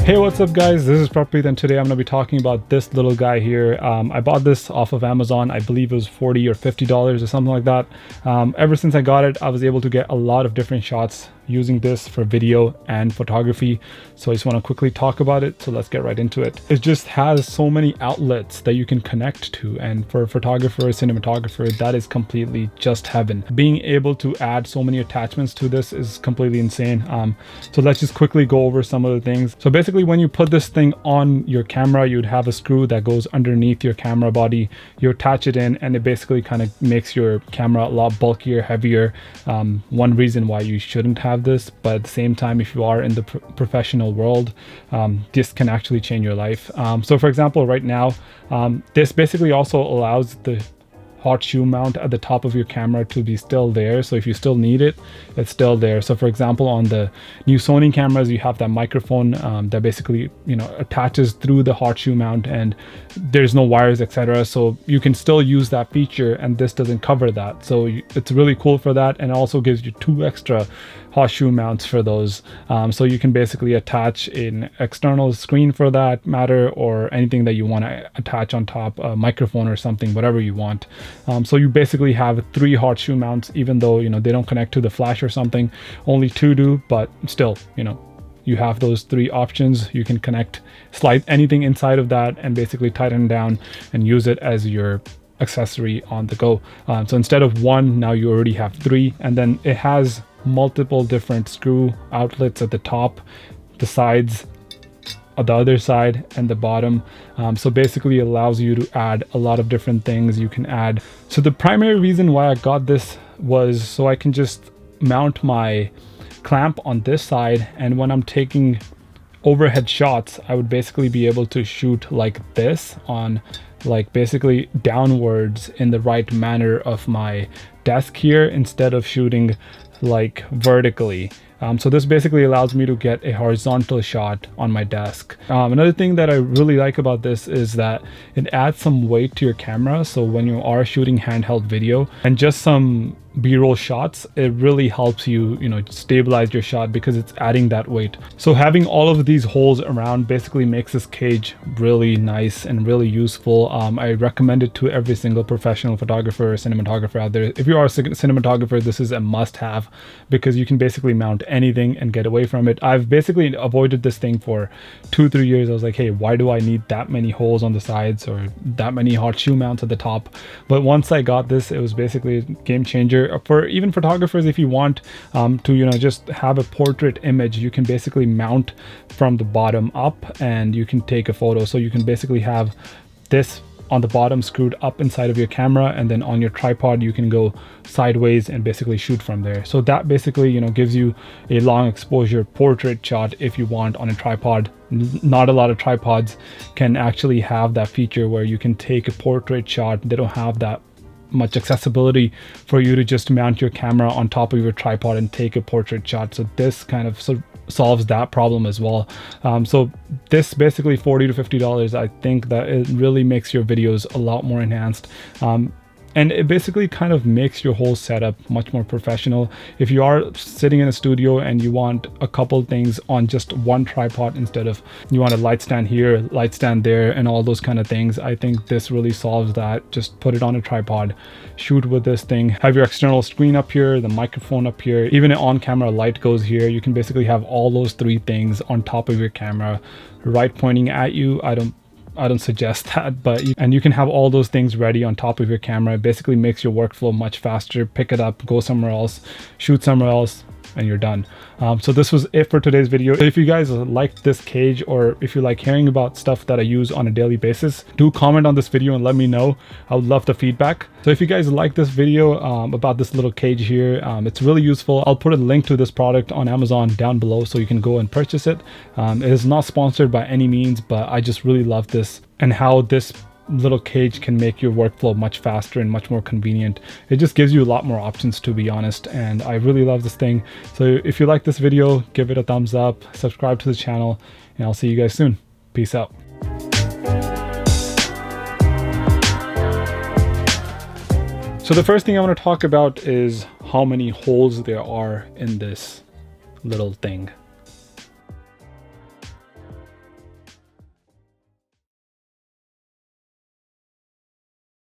Hey, what's up guys, this is Prapreet and today I'm going to be talking about this little guy here. I bought this off of Amazon. I believe it was $40 or $50 or something like that. Ever since I got it, I was able to get a lot of different shots using this for video and photography. So I just want to quickly talk about it. So let's get right into it. It just has so many outlets that you can connect to, and for a photographer or cinematographer, that is completely just heaven. Being able to add so many attachments to this is completely insane. So let's just quickly go over some of the things. So basically, when you put this thing on your camera, you'd have a screw that goes underneath your camera body. You attach it in and it basically kind of makes your camera a lot bulkier, heavier. One reason why you shouldn't have this, but at the same time, if you are in the professional world, this can actually change your life. So for example, right now, this basically also allows the hot shoe mount at the top of your camera to be still there. So if you still need it, it's still there. So for example, on the new Sony cameras, you have that microphone that basically, attaches through the hot shoe mount, and there's no wires, etc. So you can still use that feature, and this doesn't cover that. So it's really cool for that, and it also gives you 2 extra hot shoe mounts for those. So you can basically attach an external screen for that matter, or anything that you want to attach on top, a microphone or something, whatever you want. So you basically have 3 hot shoe mounts, even though they don't connect to the flash or something. Only 2 do, but still, you have those 3 options. You can slide anything inside of that and basically tighten down and use it as your accessory on the go. So instead of 1, now you already have 3, and then it has multiple different screw outlets at the top, the sides, on the other side, and the bottom. So basically it allows you to add a lot of different things you can add. So the primary reason why I got this was so I can just mount my clamp on this side, and when I'm taking overhead shots, I would basically be able to shoot like this, on like basically downwards in the right manner of my desk here, instead of shooting like vertically. So this basically allows me to get a horizontal shot on my desk. Another thing that I really like about this is that it adds some weight to your camera. So when you are shooting handheld video and just some B-roll shots, it really helps you, stabilize your shot because it's adding that weight. So having all of these holes around basically makes this cage really nice and really useful. I recommend it to every single professional photographer or cinematographer out there. If you are a cinematographer, this is a must-have because you can basically mount anything and get away from it. I've basically avoided this thing for 2-3 years. I was like, hey, why do I need that many holes on the sides or that many hot shoe mounts at the top? But once I got this, it was basically a game changer. For even photographers, if you want to just have a portrait image, you can basically mount from the bottom up and you can take a photo. So you can basically have this on the bottom screwed up inside of your camera, and then on your tripod you can go sideways and basically shoot from there. So that basically gives you a long exposure portrait shot if you want on a tripod. Not a lot of tripods can actually have that feature where you can take a portrait shot. They don't have that much accessibility for you to just mount your camera on top of your tripod and take a portrait shot. So this kind of solves that problem as well. So this basically $40 to $50, I think that it really makes your videos a lot more enhanced. And it basically kind of makes your whole setup much more professional. If you are sitting in a studio and you want a couple things on just one tripod, instead of you want a light stand here, light stand there, and all those kind of things, I think this really solves that. Just put it on a tripod, shoot with this thing, have your external screen up here, the microphone up here, even an on-camera light goes here. You can basically have all those 3 things on top of your camera, right pointing at you. I don't suggest that, but you can have all those things ready on top of your camera. It basically makes your workflow much faster. Pick it up, go somewhere else, shoot somewhere else, and you're done. So this was it for today's video. If you guys like this cage, or if you like hearing about stuff that I use on a daily basis, do comment on this video and let me know. I would love the feedback. So if you guys like this video about this little cage here, it's really useful. I'll put a link to this product on Amazon down below so you can go and purchase it. It is not sponsored by any means, but I just really love this and how this little cage can make your workflow much faster and much more convenient. It just gives you a lot more options, to be honest, and I really love this thing. So if you like this video, give it a thumbs up, subscribe to the channel, and I'll see you guys soon. Peace out. So the first thing I want to talk about is how many holes there are in this little thing.